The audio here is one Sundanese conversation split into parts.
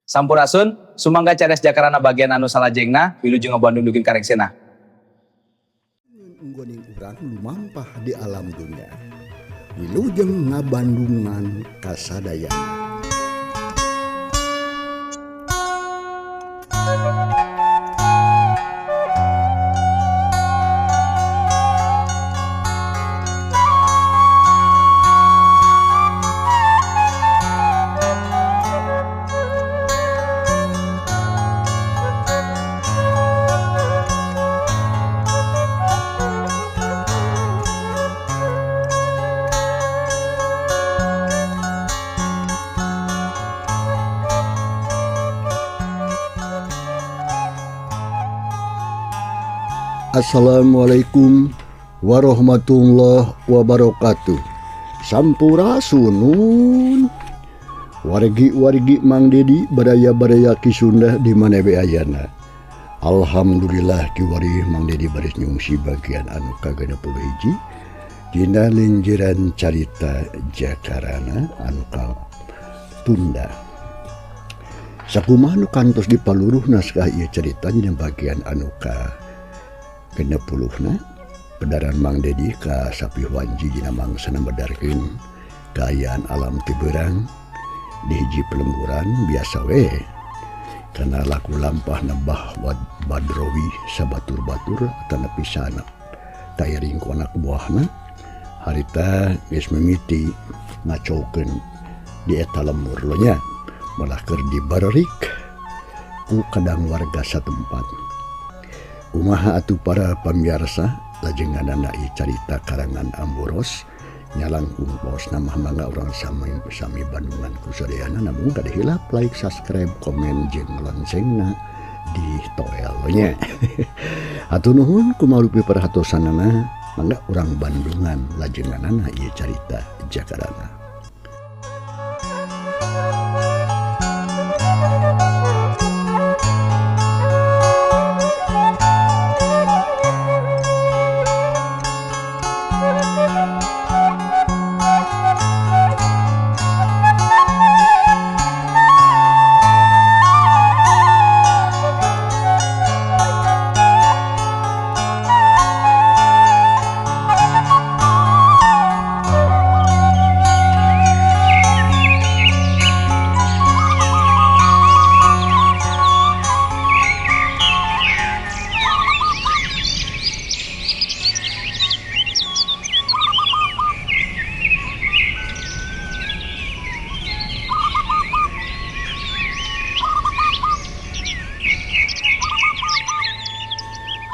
Sampurasun, sumangga cares jakarana bagian anu salajengna, wilujeng Bandung dukin kareksena. Nggoning urang lumampah di alam dunia. Wilujeng ngabandungan kasadayana. Assalamualaikum warahmatullahi wabarakatuh. Sampurasun. Wargi Mang Dedi badaya-badaya ki Sunda di mana be ayana. Alhamdulillah ki wari Mang Dedi baris nyungsi bagian anu ka-60 hiji dina lenjeran carita jakarana anu ka tunda. Sakumaha nu kantos dipaluruh naskah ieu carita dina bagian anu ka 60 pedaran Mang Dedi ka sapi wanji dina mangsa nambadarkeun kaayaan alam tibeurang di hiji pelemburan biasa we kana laku lampahna Mbah Badrowi sabatur-batur atana pisanak tayering ku anak buahna harita geus mimiti ngacaukeun di eta lembur lo nya malah keur dibarerik ku kadang warga satempat. Umaha atuh para pamiarsa lajenganana ieu carita karangan Amboros nyalangkung paos nama mangga urang sami bandungan ku sadayana namun kada hilap like, subscribe, komen jeung loncengna di toel nya. Atuh nuhun kumarupi perhatosanana mangga urang bandungan lajenganana ieu carita jakarana.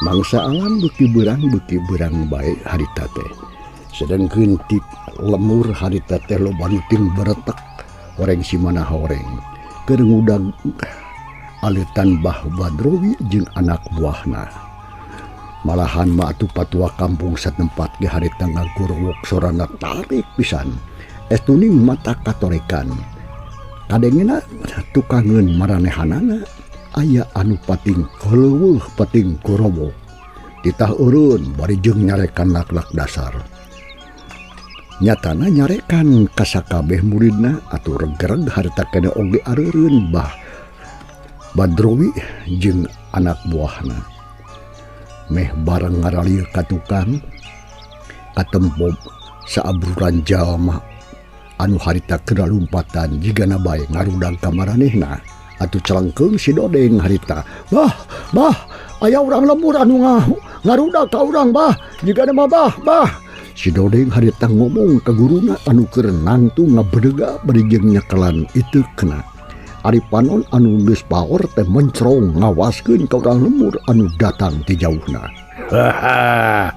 Mangsa alam beuki berang baik harita teh. Sedengkeun ti lemur harita teh loba nu ting beretek horeng si mana horeng. Keur ngudag alitan Mbah Badrowi jeung anak buahna. Malahan mah atuh patua kampung satempat ge harita ngagurwok sorana tarik pisan. Estuning mata katorekan. Kadengena tukangeun maranehanana. Aya anu pating keleuweuh pating kurobo titah urun bari jeung nyarekan laklak dasar nyatana nyarekan ka sakabeh muridna atuh regreg harita kene oge areureun Mbah Badrowi jeung anak buahna meh bareng ngaralieu ka tukang katempo saabruran jalma anu harita keur lumpatan jigana bae ngarudang ka maranehna. Atuh celengkeung si Dodeng harita. Bah, aya urang lembur anu ngarudak ka urang bah. Jigana mah bah. Si Dodeng harita ngomong ka guruna anu keur nangtu ngabedega bari jeung nyekelan itu kena. Ari panon anu geus paor teh mencrong ngawaskeun ka urang lembur anu datang ti jauhna. Haha.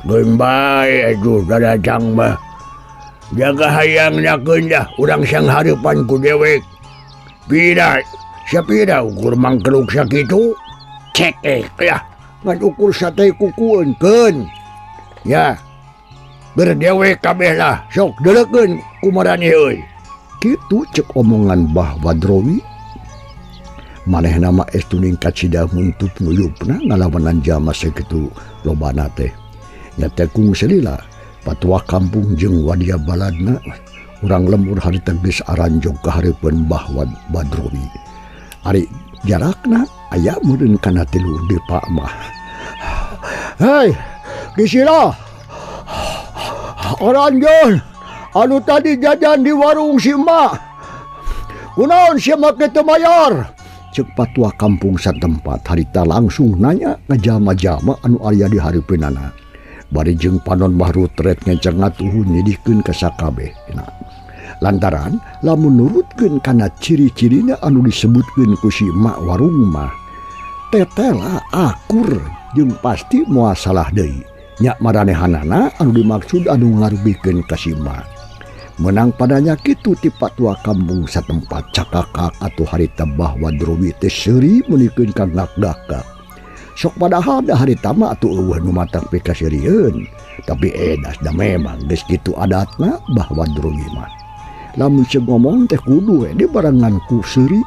Geung bae atuh dadajang mah. Jaga hayang nyakeun dah urang sang hareupan ku dewek. Pida, siapida ukur mangkeluk sakitu? Cek ya, ngan ukur sate kukueunkeun. Ya, berdewek kabeh lah, sok deulekeun kumaraneh euy. Kitu cek omongan Mbah Badrowi. Manehna mah estuning kacida muntup nguyupna ngalawanan jama sakitu lobana teh. Nya teh kung selila patua kampung jeung wadia baladna urang lembur harita geus aranjog ka hareupeun Mbah Badrowi. Ari jarakna aya meureun kana 3 depa mah. Hei, Gisira. Oranjon, anu tadi jajan di warung si emak. Kunaon si emak teu mayar? Cek patua kampung satempat harita langsung nanya ka jalma-jalma anu aya di hareupeunana. Bari jeung panon Bahrut ret ngenceng ngatuhun nyidihkeun ka sakabehna. Lantaran lamun nurutkeun kana ciri-cirina anu disebutkeun ku si emak warung mah tetela akur jeung pasti moal salah deui. Nya maranehanana anu dimaksud anu ngarubikeun ka si emak. Menang padanya kitu ti patua kampung satempat cakakak atuh harita bahwa Drowi teh seuri meunikeun ka ngak-gakak. Sok padahal da harita mah atuh eueuh nu matang pikasirieun. Tapi edas da memang geus kitu adatna bahwa Drowi mah. Lamun ceuk ngomong teh kudu we dibarengan ku seuri.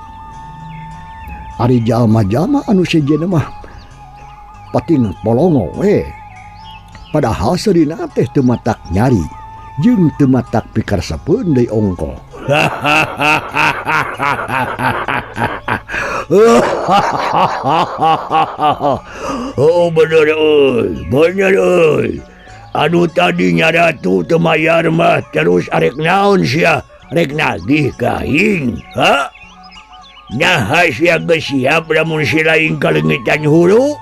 Ari jalma-jalma anu sejenna mah pating polongo we. Padahal seurina teh teu matak nyari. Jeung teu matak pikarsapeun deui ongko. Oh bener euy. Anu tadi nyaratu teu mayar mah terus arek naon sia? Rek nagih ka aing. Ha? Nyaha sia geus siap lamun si lain kalengitan hulu?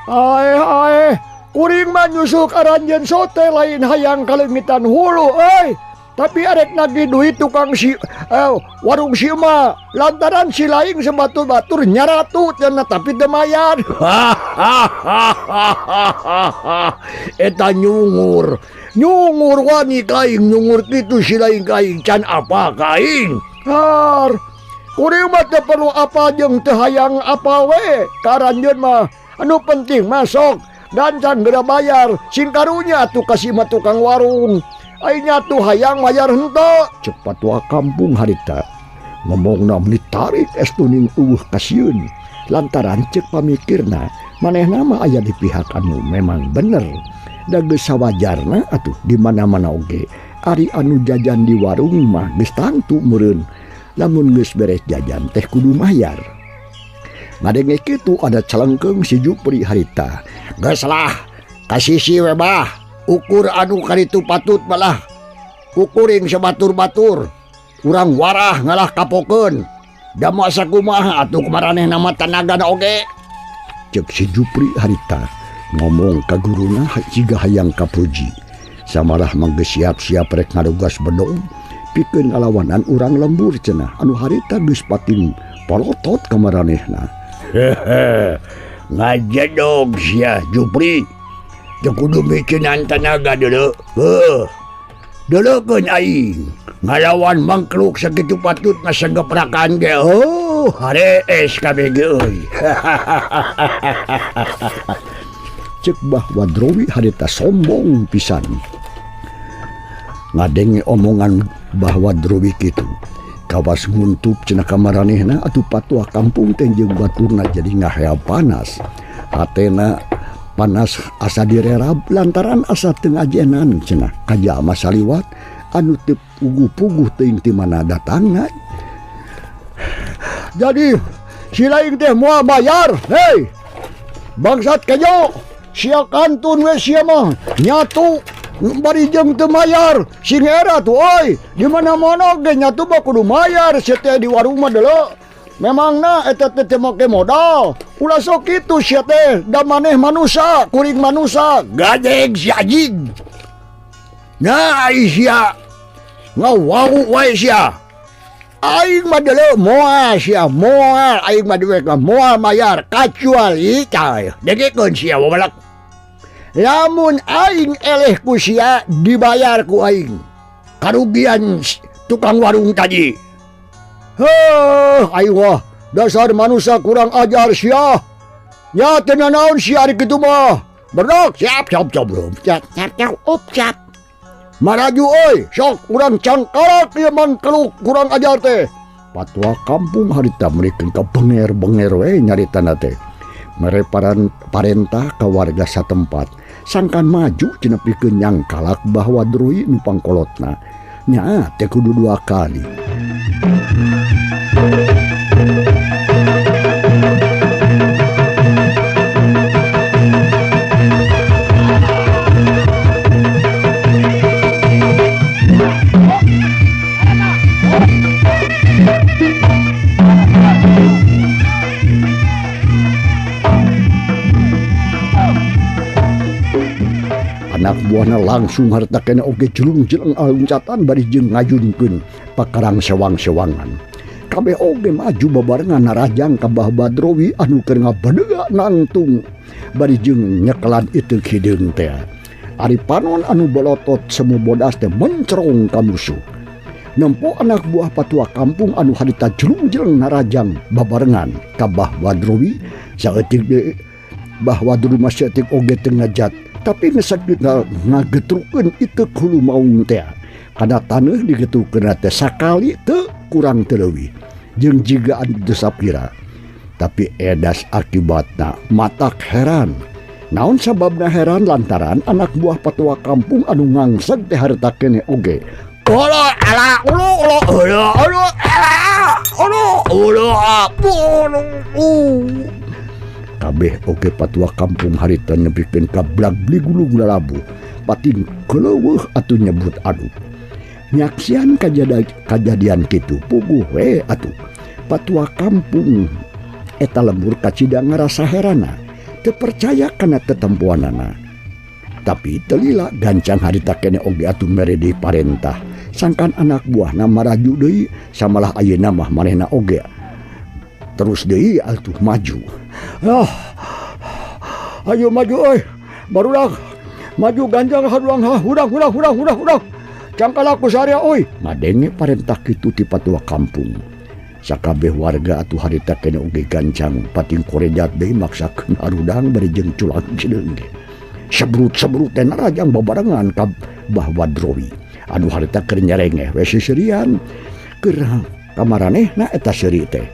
Ae, kuring mah nyusul karanjeun sote lain hayang kalengitan hulu euy. Tapi arek nagih duit tukang si warung si emak lantaran si lain sebatur-batur nyaratu cenah tapi teu mayar. Eta nyungur wani kaing nyungur kitu si lain kaing can apa kaing? Har, kuring mah teu perlu apa jeung teu hayang apa we. Karanjeun mah anu penting masok dan can geura bayar. Sing karunya atuh kasih mah tukang warung. Aingnya tuh hayang mayar henteu. Cepat wa kampung harita. Ngomongna meuli tarik estuning eueuh kasieun. Lantaran cek pamikirna manehna mah aya di pihak anu memang bener. Da geus sawajarna atuh di mana-mana oge. Ari anu jajan di warung mah geus tangtu meureun. Lamun geus beres jajan teh kudu mayar. Ngadenge kitu ada celengkeung si Jupri harita. Geus lah, kasisi we bah. Ukur anu kaditu patut malah kukuring sebatur-batur. Urang warah ngalah kapokeun. Da moal sakumaha atuh kumaraneh nama tanagana oge. Cek si Jupri harita ngomong ka guruna jiga hayang kapuji. Samarah mangge siap-siap rek ngarugas bedog pikeun ngalawanan urang lembur cenah anu harita geus pating polotot ka maranehna. Ngajedog sia Jupri. Teu kudu mikeun tanaga deuleu. Deulekeun aing ngalawan mangkluk sakitu patut ngasenggeprakan ge. Oh, harees kabeh ge euy. Cek bahwa Drowi harita sombong pisan. Ngadenge omongan bahwa Drowi kitu. Kawas nguntup cenah ka maranehna atuh patua kampung teh jeung baturna jadi ngahea panas. Hatena panas asa direrab lantaran asa teu ngajenan cenah ka jalma saliwat anu teu puguh-puguh teuing ti mana datangna. Jadi si lain teh moal bayar. Hei, bangsat kajo sia kantun we sia mah nyatu bari jeung teu mayar sing era tuh oi di mana-mana ge nyatu mah kudu mayar sia teh di warung mah deuleu. Memangna eta teh teu make modal. Ulah sok kitu sia teh da maneh manusia, kuring manusia, Gadeg si anjing. Nah ai sia ngawau wae sia. aing mah deuleu moal sia moal aing mah duwe ka moal mayar kecuali tah Degekeun sia wabalak. lamun aing eleh ku sia dibayar ku aing Karugian tukang warung tadi. aing wah dasar manusia kurang ajar sia. Ya teu naon sia ari kitu mah. Berdok Siap bro. siap. Maraju oi, sok urang cangkalak ieu mangkeluk kurang ajar teh. Patua kampung harita merikeun ka benger-benger we nyaritana teh. Mere parentah ka warga satempat sangkan maju cenah pikeun nyangkalak bahwa Drowi nu pangkolotna. Nya teh kudu 2 kali. buahna langsung harta kena oge jelung-jeleng aluncatan bari jeung ngajunkeun pakarang sewang-sewangan. Kabeh oge maju babarengan narajang ka Bah Badrowi anu keur ngabadega nangtung bari jeung nyekelan itu hideung teh. Ari panon anu bolotot semu bodas teh mencerong ka musuh. Nempo anak buah patua kampung anu harita jelung-jeleng narajang babarengan ka Bah Badrowi saeutik deui Bah Badrowi masih etik oge teu ngajat tapi ngesakeun ngagetrukeun itu hulu maung teh. Kana taneuh digetrukeun teh sakali teu kurang teu leuwih jeung jigaan teu sapira. Tapi edas akibatna matak heran. Naon sababna heran lantaran anak buah patua kampung anu ngangseg teh harta kene oge. Olo ala olo apun. Kabeh oge patua kampung harita nyebikeun ka blag-bli gulung lalabu patin keleuweuh atuh nyebut adu. Nyaksian kajadian kitu puguh we atuh. Patua kampung eta lembur ka cidang ngarasa herana teu percaya kana tetempuanana. Tapi teu lila gancang harita kene oge atuh mere diparentah. Sangkan anak buahna maraju deui samalah ayeuna mah manehna oge terus deui atuh maju. Ayo maju euy, barudak maju ganjang haduang hurang. Cangkalaku saria euy. Madenge parentah kitu ti patua kampung. Sakabeh warga atuh harita kene oge gancang pating korejat deui maksakeun harudang bari jeung culang cileung ge. Sebrut-sebrut teh narajang babarengan ka Bah Badrowi. Anu harita keur nyarengeh we sisirian keur kamaranehna eta seuri teh.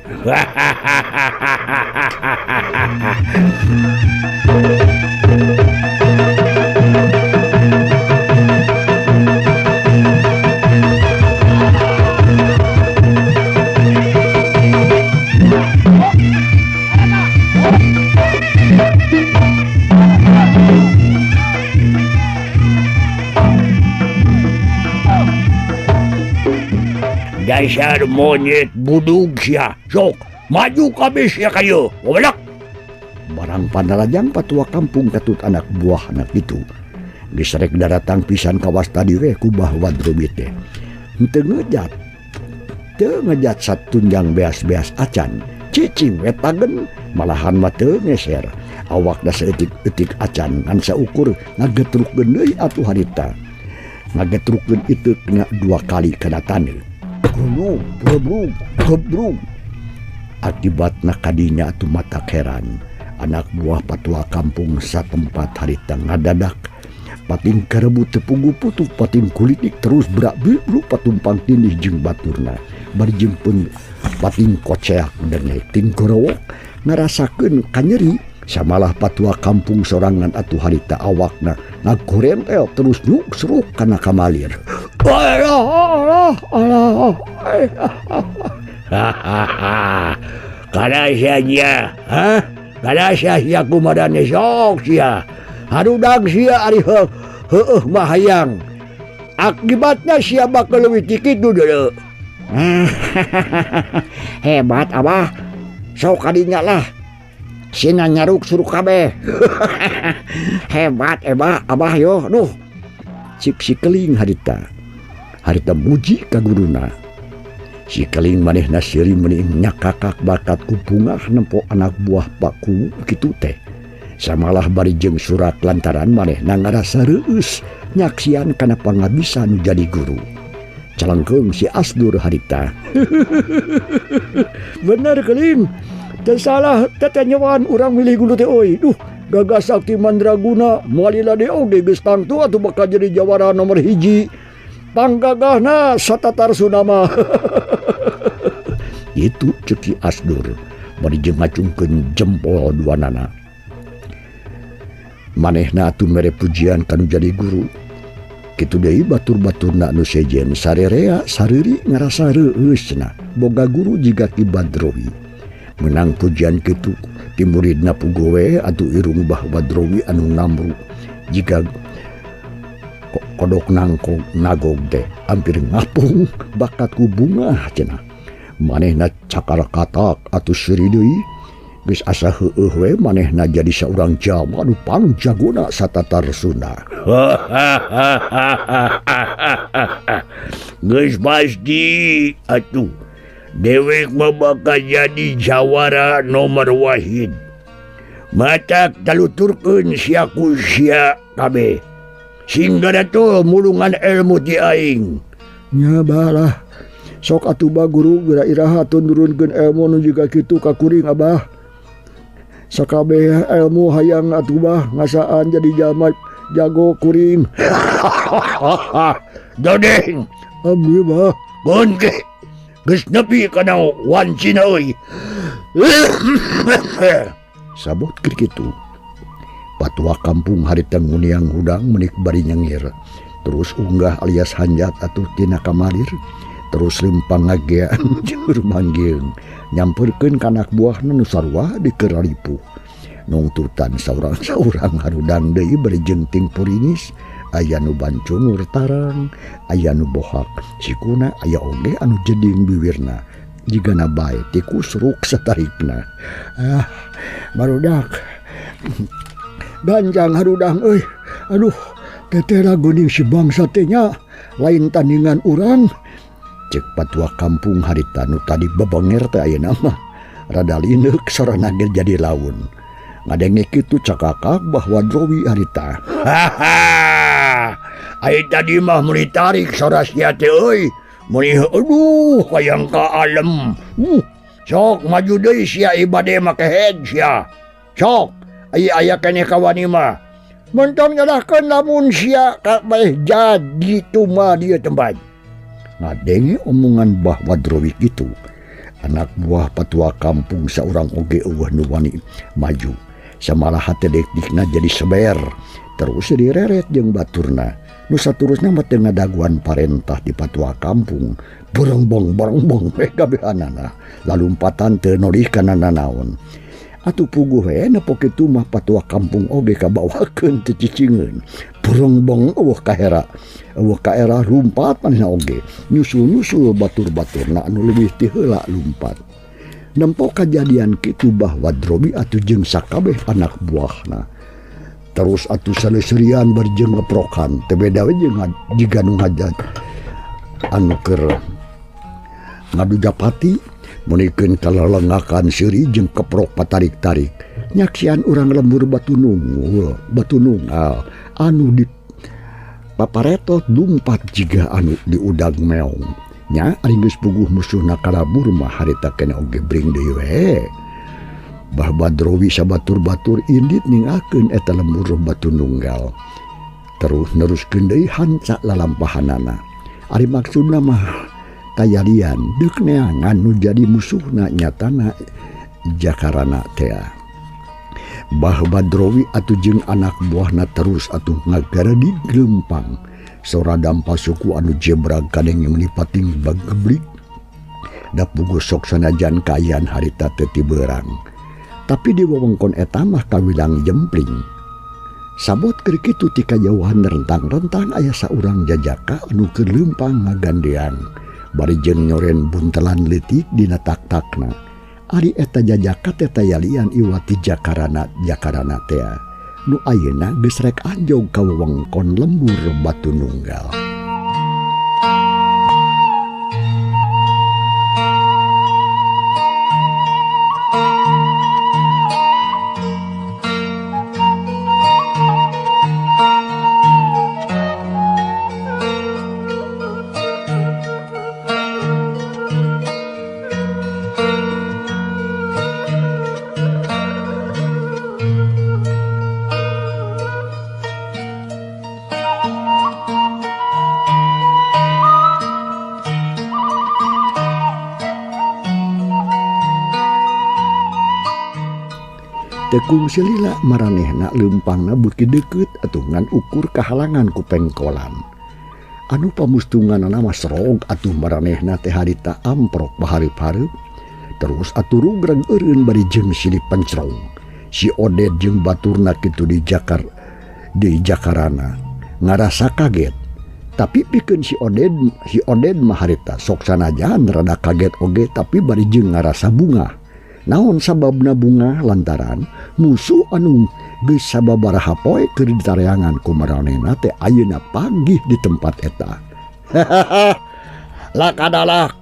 Dasar monyet budug sia. Sok, maju kabeh sia kayu. Goblok. Barang pandarajang patua kampung katut anak buah anak itu. Geus rek daratang pisan ka wastadi we ku Bah Badrowi teh. Henteu ngejat satunjang beas-beas acan. Cicing we tagen malahan mah teu ngeser. Awakna saeutik-eutik acan ngan saukur ngagetrukkeun deui atuh harita. Ngagetrukkeun itu kena 2 kali kana taneuh. Gebrung. Akibatna kadinya atuh matak heran. Anak buah patua kampung satempat harita ngadadak. Pating karebut tepugu putuk pating kulitik terus berak-beru patumpang tindih jeung baturna. Bari jeung pun pating koceak dengek ting gorowok ngarasakeun kanyeri. Samalah patua kampung sorangan atuh harita awakna ngagorentel terus nyuk-seruk kana kamalir. Allah. Kada sia, kada sia kumadane sok sia. Harudag sia ari heueuh mah hayang. Akibatna sia bakal leuwih ti kitu deuleu. Hebat Abah. Sok kadinya lah. Sina nyaruk suruh kabeh. Hebat Abah yo. Duh. Cik si keling harita muji ka guruna. Si keling manehna seueur meuning nyakakak bakat ku bungah nempo anak buah paku kitu teh. Samalah bari jeung surak lantaran manehna ngarasa reueus nyaksian kana pangabisa nu jadi guru. Calengkeung si Asdur harita. Bener keling. Teu salah tetanyeuan urang milih guru teh euy. Duh, Gagas Sakti Mandraguna moalila de oge geus tangtu atuh bakal jadi jawara nomor 1. Panggagahna satatar sunama. Itu ceki Asdur bari jeung ngacungkeun jempol duanana. Manehna atuh mere pujian kanu jadi guru. Kitu deui batur-baturna anu sejen sarerea sariri ngarasa reueusna boga guru jiga Ki Badrowi. Menang pujian kitu ti muridna pugowe atuh irung Bah Badrowi anu namru jika kodok nangkong nagog teh hampir ngapung bakat ku bunga cenah. Manehna cakar katak atuh seuri deui Geus asa heueuh we manehna jadi saurang jalma anu pangjagona satatar Sunda. Geus pasti atuh dewek mah bakal jadi jawara nomor wahid. Matak taluturkeun sia ku sia kabeh. Singga datul mulungan ilmu ti aing. Nya balah. Sok atuh bah guru geura iraha tundurunkeun ilmu nu jiga kitu ka kuring Abah. Sakabeh ilmu hayang atuh bah ngasaan jadi jalma jago kuring. Dodeng, Abdi bah. gon ge. Geus nepi kana wancina euy. Sabot keur kitu. Patua kampung harita nguniang hudang menik bari nyengir. Terus unggah alias hanjat atuh tina kamalir. Terus limpang ngagean jeur manggieung. Nyamperkeun ka anak buahna nu sarua di keur ripuh. Nungtutan saurang-saurang harudang deui bari jenting purinis. Aya nu bancung urtarang, aya nu bohak sikuna, aya oge anu jeding bibirna. Jigana bae tikus ruk satarikna. Barudak. Ganjang harudang euy. Aduh, teteh laguning si bangsa teh nya lain tandingan urang. Cek patua kampung harita nu tadi bebenger teh ayeuna mah rada lineuk sorana ge jadi laun. Ngadenge kitu cakakak bahwa Drowi harita. Ai tadi mah meuli tarik sora sia teh euy. Meuli aduh hayang ka alem. Sok maju deui sia ibade make head sia. Sok aya keneh kawani mah. Mentong nyalahkeun lamun sia kabeh jadi tuma dieu tempat. Ngadenge omongan Bah Wadrowi gitu. Anak buah patua kampung saurang oge eueuh nu wani maju. Samalaha teh dekdikna jadi seber. Terus direret jeung baturna. Nu saturusna mah teu ngadaguan parentah di patua kampung. Berongbong kabehanana. Lalumpatan teu nolih kana nanaon. Atuh puguh we nepo kitu mah patua kampung oge kabawakeun teu cicingeun. Berongbong eueuh ka era lumpat manehna oge. Nyusul-nyusul batur-baturna anu leuwih ti heula lumpat. Nempo kajadian kitu Bah Wadrowi atuh jeung sakabeh anak buahna. Terus atuh saleserian berjeng ngeprokan teu beda we jeung jiga nu ngajat anu keur ngadu japati munikeun kalelengakan seuri jeung keprok patarik-tarik. Nyaksian urang lembur batu nunggal anu di paparetot lumpat jiga anu di udang meong. Nya ari geus puguh musuhna kalabur mah harita kena oge bring deui we. Bah Wadrowi sabatur-batur indit ninggalkeun eta lembur batu nunggal. Terus neruskeun deui hanca lalampahanana. Ari maksudna mah kayalian deuk neangan nu jadi musuhna nyatana Jakarana teh. Bah Wadrowi atuh jeung anak buahna terus atuh ngagaredi gelempang. Sora dampa suku anu jebrag kadeng melipating bageblik. Da puguh sok sanajan kaayaan harita teu ti beurang. Tapi di wewengkon eta mah kawilang jempling. Sabot keur kitu ti kajauhan rentang-rentang aya saurang jajaka anu keur leumpang ngagandean. Bari jeung nyoren buntelan leutik dina tak-takna. Ari eta jajaka teh tayalian iwati Jakarana teh. Nu ayeuna geus rek anjog ka wewengkon lembur batu nunggal. Tekung selila maranehna leumpangna beuki deukeut atuh ngan ukur kahalangan ku pengkolan. Anu pamustunganana mah serog atuh maranehna teh harita amprok bahareup-hareup. Terus atuh rugreg eureun bari jeung silih pencrong. Si Oded jeung baturna kitu di Jakarana ngarasa kaget. Tapi pikeun si Oded mah harita sok sanajan rada kaget oge tapi bari jeung ngarasa bungah. Naon sababna bunga lantaran musuh anu geus sababaraha poe keur ditareangan ku maranehna teh ayeuna panggih di tempat eta. Lak adalah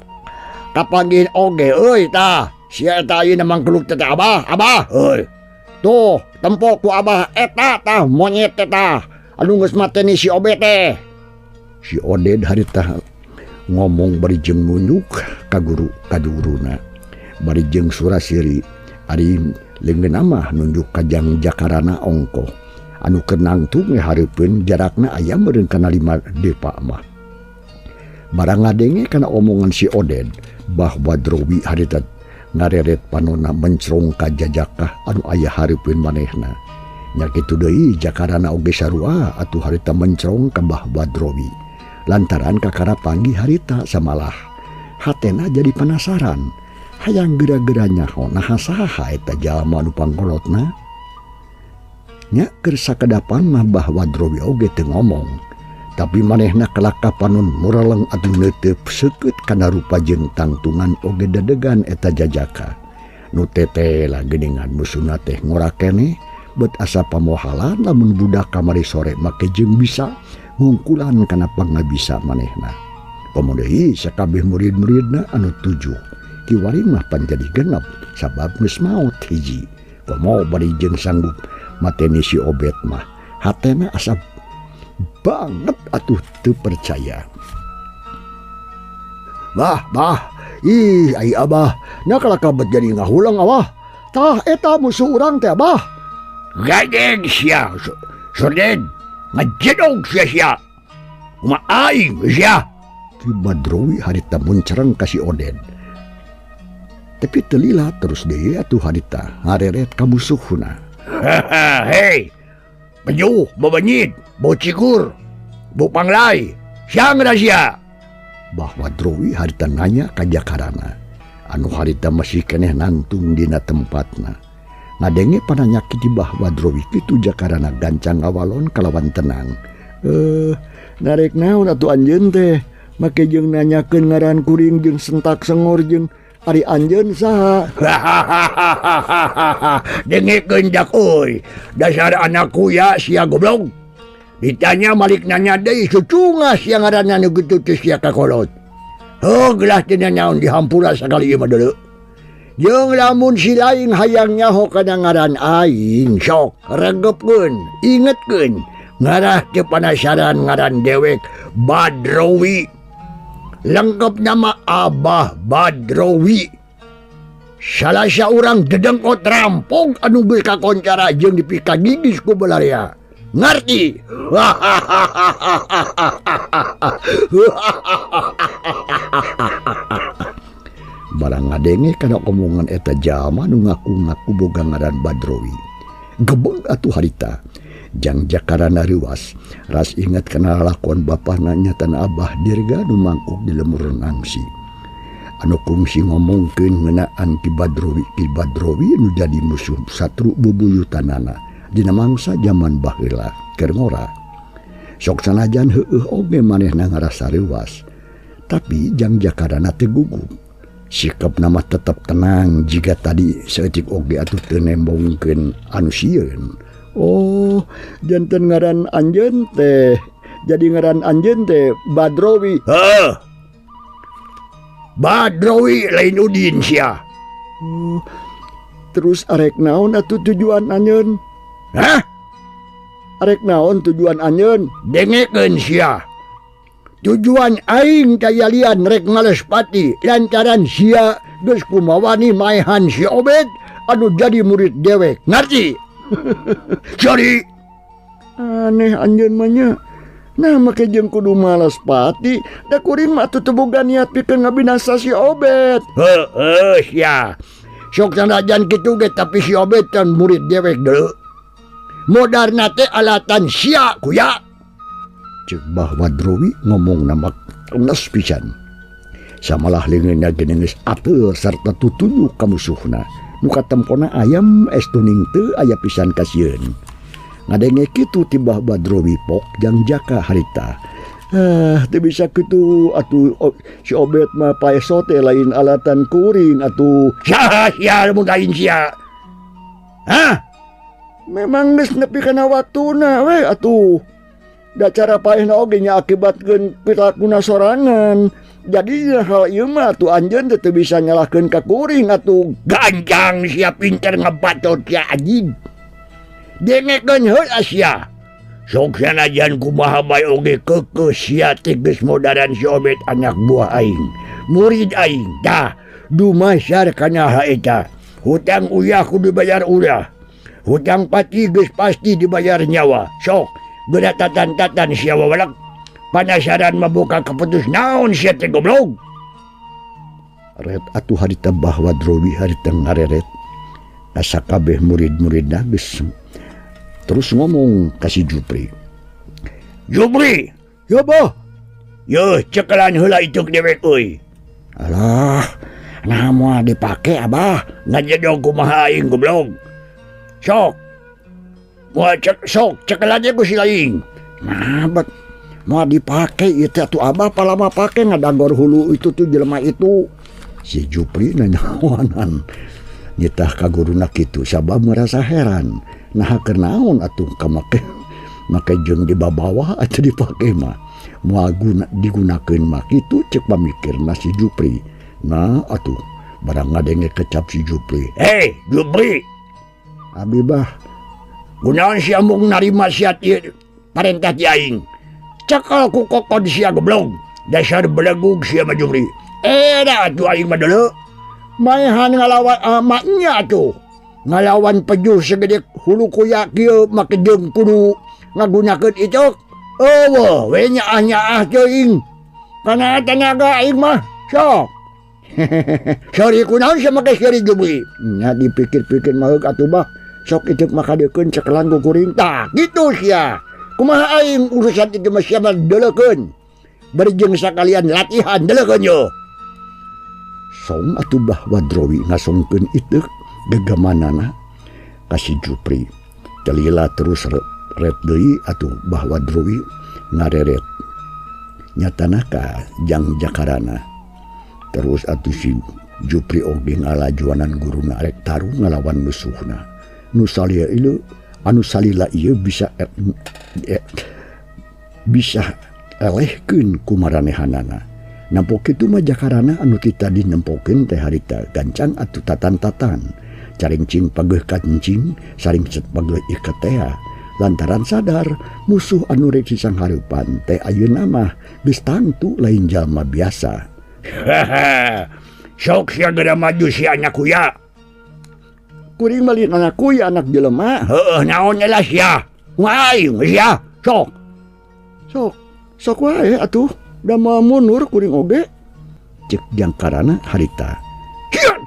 kapanggih oge euy tah. Sia eta ayeuna mangkeluk teh Abah, euy. Tuh, tempo ku Abah eta tah monyet eta anu geus mateni si Obed teh. Si Oded harita ngomong bari jeung nunjuk ka guru kaduruna. Bari jeung Surasiri ari leungeun mah nunjuk ka Jang Jakarana ongko. Anu keur nangtung hareupeun jarakna aya meureun kana 5 depa mah. Barang ngadenge kana omongan si Oded bahwa Drowi harita ngareret panonna mencrong ka Jajaka anu aya hareupeun manehna. Nya kitu deui Jakarana oge sarua atuh harita mencrong ka bahwa Drowi. Lantaran kakara panggih harita samalah. Hatena jadi penasaran. Hayang gera-gera nyaho naha saha eta jalma anu pangkolotna. Nya keur sakedapan mah bahwa Drowi oge teu ngomong. Tapi manehna kelaka panon mureleng atuh neuteep seukeut kana rupa jeung tangtungan oge dadegan eta Jajaka. Nu tete lah geuningan musuhna teh ngorakene bet asa pamohalan lamun budak kamari sore make jeung bisa ngungkulan kana pangabisa manehna. Komo deui sakabeh murid-muridna anu 7 kiwaring mah pan jadi genep sabab geus maot hiji. Komo bari jeung sanggup mateni si Obed mah hatena asa banget atuh teu percaya. Bah, ih ai Abah, nya kalaka bet jadi ngahulang Abah. Tah eta musuh urang teh Abah. Gadeng sia, Soden, ngajedog sia. Uma aing sia. Tiba Drowi harita muncereng ka si Oded. Tapi telila terus deui atuh harita ngareret ka musuhna. Hei, penjuh, babanyit, bau cikur, bau panglai, siang rahasia. Bahwa Drowi harita nanya ka Jakarana. Anu harita masih keneh nangtung dina tempatna. Ngadenge pananyakiti bahwa Drowi kitu Jakarana gancang awalon kalawan tenang. Narek naon atuh anjeun teh? Make jeung nanyakeun ngaran kuring jeung sentak sengor jeung ari anjeun saha? Dengekeun jak euy, dasar anak kuya sia goblok. Ditanya malik nanya deui sucungas sia ngaranna nu kitu teh sia kakolot. Gelah teh nyaon dihampura sakali ieu mah deuleu. Jeung lamun si laing hayang nyaho kana ngaran aing sok regepkeun, ingetkeun ngarah teu panasaran ngaran dewek Badrowi. Lengkap nama Abah Badrowi. Salah seorang dedengkot rampong anu geus kakoncara jeung dipikagigis ku balaria. Ngarti? Barang ngadenge kana omongan eta jalma nu ngaku-ngaku boga ngaran Badrowi. Gebeng atuh harita. Jang Jakarana riwas, ras ingat kana lakon bapana nyatana Abah dirga nu mangkuk di lemur nangsi. Anu kungsi ngomongkeun ngeunaan Ki Badrowi nu jadi musuh satru bubuyutanana dina mangsa jaman baheula keur ngora. Sok sanajan heueuh oge manehna ngarasa riwas, tapi Jang Jakarana teu gugup. Sikapna mah tetep tenang jika tadi saeutik oge atuh teu nembongkeun anu sieun. Oh, janten ngaran anjeun teh. Jadi ngaran anjeun teh Badrowi. Badrowi lain Udin sia. Terus arek naon atuh tujuan anjeun? Hah? Arek naon tujuan anjeun? Dengekeun sia. Tujuan aing kayalian rek ngalespati lantaran sia geus kumawani maehan si Obed anu jadi murid dewek. Ngarti? Sorry. Aneh anjeun mah nya. Nah make jeung kudu malas pati, da kuring mah atuh teu boga niat pikeun ngabinasa si Obed. Sia. Sok sanajan kitu ge tapi si Obed kan murid dewek deuleu. Modarna teh alatan sia kuya. Cek bahwa Drowi ngomong nama unes pisan. Samalah leungeunna geus ateur sarta tutuju ka musuhna. Nu katempona ayam estuning teu aya pisan kasieun. Ngadenge kitu ti Bahwa Drowi pok Jang Jaka harita teu bisa kitu atuh si Obed mah paeso teh lain alatan kuring atuh. Sia mun lain sia. Hah? Memang geus nepi kana waktuna we atuh. Da cara paehna oge nya akibatkeun pirakuna sorangan. Jadi hal ieu mah atuh anjeun teu bisa nyalahkeun ka kuring atuh. Ganjang sia pinter ngebatot sia anjing. Dengekeun heula sia. Sok sanajan kumaha bae oge kekeh sia teges modaran si Obed anak buah aing. Murid aing. Dah, dumasar kana haeta. Hutang uyah kudu bayar ulah. Hutang pati geus pasti dibayar nyawa. Sok, geura tatan-tatan sia wawalak. Panasaran mabuka keputus naon sia teh goblok. Ret atuh harita bahwa Drowi harita ngareret. Asa kabeh murid-muridna geus terus ngomong ka si Jupri. Jupri, Ya bah, yo cekelan heula ituk dewek euy. alah, nah moal dipake abah. Ngajedog kumaha aing goblok. Sok. Moal sok cekelan ku si laing. Nah, bet mau dipake ieu teh atuh abah palama pake ngadagor hulu itu tuh jelema itu. Si Jupri nanyawanan. Nyitah ka guruna kitu sabab merasa heran. Nah keur naon atuh kamake make jeung dibabawa atuh dipake mah. Moal digunakeun mah kitu cek pamikirna si Jupri. Nah atuh barang ngadenge kecap si Jupri. Hei, Jupri, Abi bah, kunaon sia mung narima sia ieu parentah ti aing. Cekal ku kokon sia goblok. Dasar belegug sia mah Jupri. Da atuh aing mah deuleu. maehan ngalawan amaknya atuh. Ngalawan pejuh segede hulu kuyak kieu make jeung kudu ngagunakeun icok. Eueuh, we nyaah-nyaah teuing. Kana tenaga aing mah sok. Sari kunaon sia make sari Jupri? Nya dipikir-pikir mah atuh bah. Sok icuk makadekeun cekelan ku kuring. Tah, gitu sia. Kumaha aing urusan itu mah sia mah deuleukeun. Bari jeung sakalian latihan deuleukeun yo. Song atuh bah Wadrowi ngasongkeun ieu gegamanana ka si Jupri. Telila terus ret deui atuh bah Wadrowi ngareret. Nyatana ka jang jakarana. Terus atuh si Jupri oge ngalajuanan guruna arek taruh ngalawan musuhna. Nu salila ieu anu salila ieu bisa elehkeun ku maranehanana. Nampok itu mah jakarana anu kita dinempokeun teh harita gancang atuh tatan-tatan. Caring cing pageuh kancing, saring cet pageuh iketea. Lantaran sadar musuh anu rek sisang hareupan teh ayeuna mah geus tangtu lain jalma biasa. Haha. Sok sia geura maju si anak kuya. Kuring malin anak kuya anak jelema. Heueuh naon lah sia. Ngaing sia. Sok. Sok wae atuh. Da mau mundur kuring oge. Cek jangkarana harita. Kian.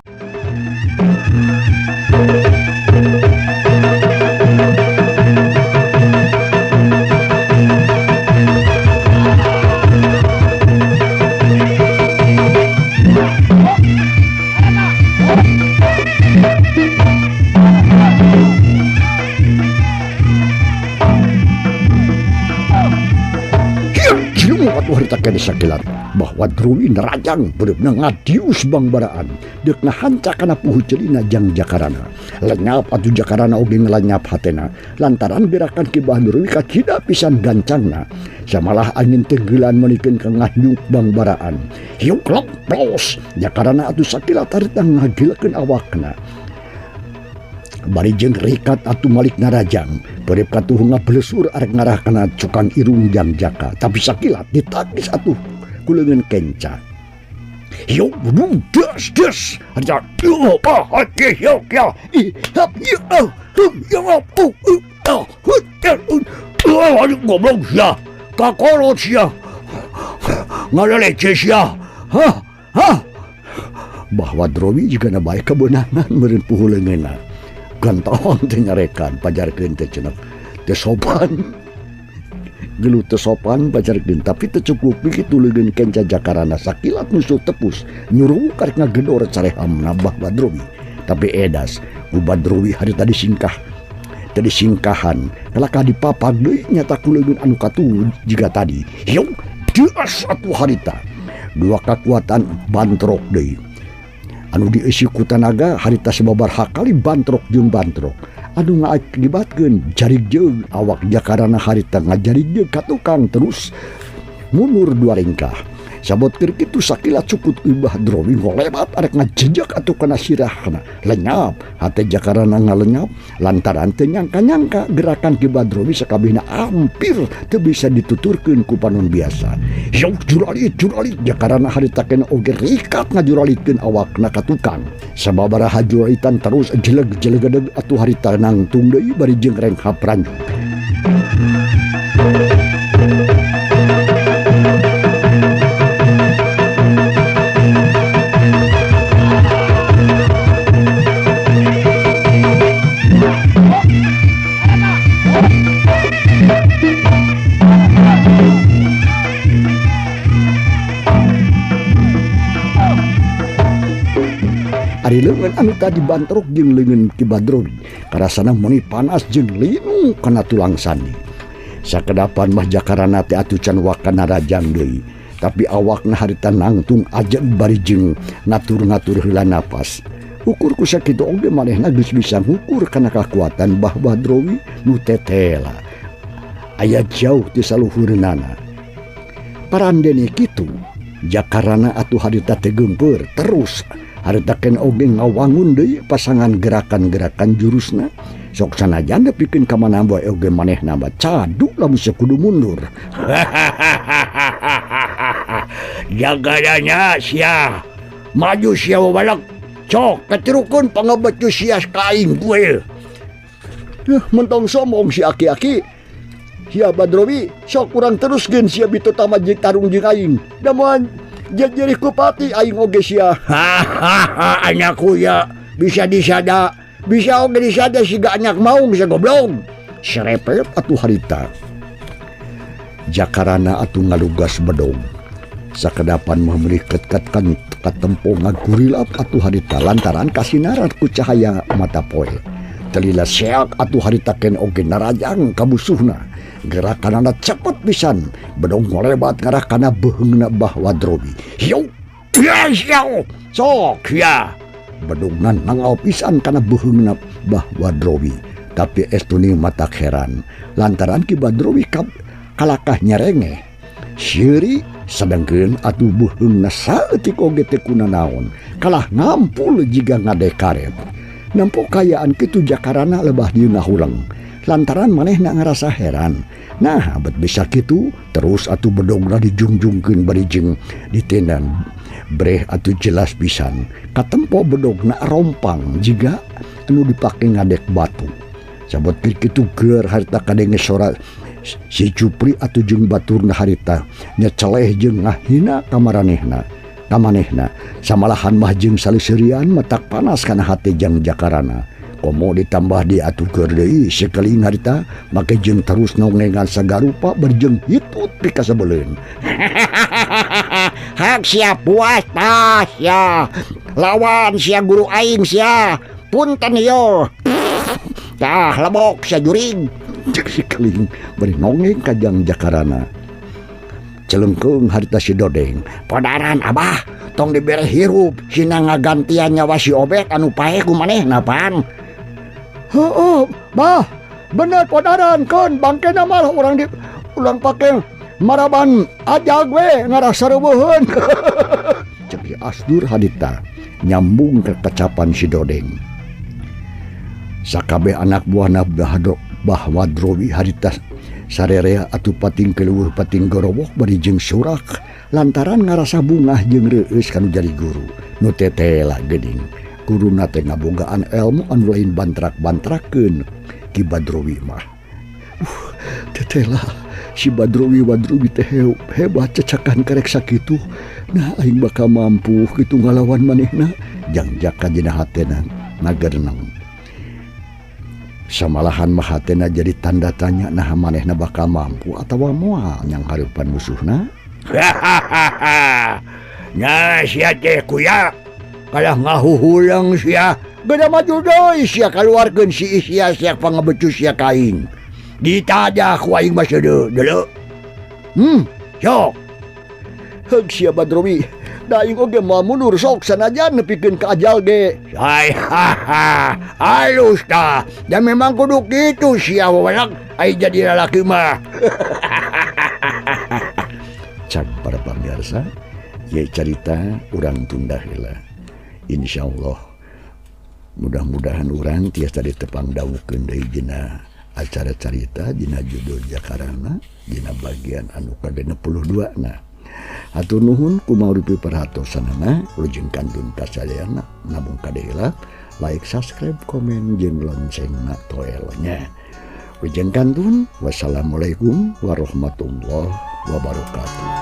Atuh harita kene sakilat bahwa Drowi nerajang beureup ngadius bangbaraan deuk nahanca kana puhu celina jang jakarana. Lenyap atuh jakarana oge ngelanyap hatena lantaran gerakan kibah Drowi kacida pisan gancangna. Samalah angin tenggelan menikeun ka nganyuk bangbaraan. Hiuk lop plos jakarana atuh sakilat harita ngagilekeun awakna. Bari jeung rikat atuh malik narajang beureup katuh ngablesur arek ngarah kana cukang irung jang jaka tapi sakilat ditakis atuh ku leungeun kenca. Yo des ada yo hake yo ya hap yo yo goblok sia kakolot sia ngalalece sia Bahwa Drowi juga na bae kebenangan meureun puhu leungeunna. Gantong teh nyarekan pajarkeun teh cenah teu sopan. Gelut teu sopan pajarkeun tapi teu cukup kitu leungeun kenca jakarana sakilat musuh tepus nyuruh karek ngagedor carehamna Bahwa Drowi. Tapi edas ubah Drowi harita disingkah. Tadi singkahan kalaka dipapag deui nyata ku leungeun anu katuh jiga tadi. Hiung jelas atuh harita. Dua kekuatan bantrok deui. Anu diisi ku tanaga harita sababar hakali bantrok jeung bantrok. Anu ngakibatkeun jarig-jeug awak jakarana harita ngajarig-jeug ka tukang terus mundur dua ringkah. Sabot keur kitu sakilat cukut Ibah Drowi ngolebat arek ngajejak atuh kana sirahna. Lenyap hate jakarana ngalenyap lantaran teu nyangka-nyangka gerakan Ki Badrowi sakabehna hampir teu bisa dituturkeun ku panon biasa. Yauh juralit jakarana harita kena oge rikat ngajuralitkeun awakna ka tukang. Sababaraha juralitan terus jeleg-jelegedeg atuh harita nangtung deui bari jeung renghap ranjut. Ari leungeun anu tadi bantrok jeung leungeun Ki Badrowi karasana meni panas jeung linu kana tulang sandi. Sakedapan mah jakarana teh atuh can wakana rajang deui, tapi awakna harita nangtung ajeg bari jeung ngatur-ngatur heula napas. Ukur ku sakitu oge manehna geus bisa ngukur kana kakuatan Mbah Badrowi nu tetela. Aya jauh ti saluhureunana. Parandene kitu, jakarana atuh harita teh geumpeur terus harita ken oge ngawangun deui pasangan gerakan-gerakan jurusna. Sok sanajan nepikeun ka mana bae oge manehna mah cadu lamun kudu mundur. Jagadanya sia maju sia wabalak cok katirukeun pangabecu sia kaing gue. Mentong sombong si aki-aki. Sia Badrowi sok kurang teruskeun sia bitu tamat jeung tarung jeung aing. Da moal jadi kupati aing oge sia. Hahaha anakku ya bisa disada, bisa oge disada siga anak mau bisa goblok. Serepet atuh harita. Jakarana atuh ngalugas bedog. Sakedapan mah meuli ket-ketkan katempo ngagurilap atuh harita lantaran kasinaran ku cahaya mata poe. Telila seak atuh harita ken oge narajang ka musuhna. Gerakanana cepet pisan, bedog ngolebat ngarah kana beheungna Mbah Badrowi. Yo, ya yo, sok ya. Bedogna nangaw pisan kana beheungna Mbah Badrowi, tapi estuni mata heran lantaran Ki Badrowi kalakah nyerengeh. Sieuri sedengkeun atuh beheungna saeutik oge teu kunanaon, kalah ngampul jiga ngadekaret. Nampo kayaan kitu jakarana lebah dieuna hureng. Lantaran manehna ngarasa heran. Nah, abet bisa kitu terus atuh bedogna dijungjungkeun bari jeung ditendan. Breh atuh jelas pisan katempo bedogna rompang jiga anu dipake ngadek batu. Sabot kitu geur harita kadenge sora si Cupri atuh jeung baturna harita nyeceleh jeung ngahina ka maranehna. Kamanehna samalahan mah jeung saliseurian matak panas kana hate jang jakarana. Komo ditambah di atuh keur deui sekeuling harita make jeung terus nongengan sagarupa berjeng hitut pika sabeuleun. Hak sia puas tah sia. Lawan sia guru aing sia. Punten yo. Tah lebok sia jurig. Cek sekeuling bari nongeng ka jang jakarana. Celengkeung harita si Dodeng. Podaran abah tong dibere hirup sina ngagantian nyawa si Obek anu paeh ku manehna pan. Oh, bah, bener podaran kon bangke nama lah orang pakai maraban ajag we ngarah sareubeun. Cek Asdur hadita nyambung ke kecapan si Dodeng. Sakabeh anak buahna Mbah Badrowi harita sarerea atuh pating keluhur pating gorowok bari jeung surak lantaran ngarasa bungah jeung reueus kanu jadi guru nu tetela geuning. Guruna teh ngabogaan elmu anu lain bantrak-bantrakeun Ki Badrowi mah. Tetela si Badrowi teh hebat cecakan karek sakitu. Nah aing bakal mampu kitu ngalawan manehna. Jangjak ka dina hatena ngagerenang. Samalahan mah hatena jadi tanda tanya nah manehna bakal mampu atawa moal yang hareupan musuhna. Nah sia teh kuya kalah ngahuhulang sia. Beda maju deui sia kaluarkeun si sia pangabecu sia kaing. Ditadah ku aing mah sedeu deuleu. Sok Heg sia Badrowi. Daing oge moal mundur sok sanajan nepikeun ka ajal ge. Ay, haha, halus ta. Dan memang kudu gitu sia wawanak. Ay jadi lalaki mah. Cak para pamirsa, ye cerita urang tunda heula. Insyaallah mudah-mudahan urang tiasa ditepang dawukeun deui dina acara carita dina judul Jakarana dina bagian anu ke-62 na. Hatur nuhun kumauripi perhatosanana lujeng kantun kasadayana nabung kadeula like, subscribe, komen jeung loncengna toelnya. Lujeng kantun wassalamualaikum warahmatullahi wabarakatuh.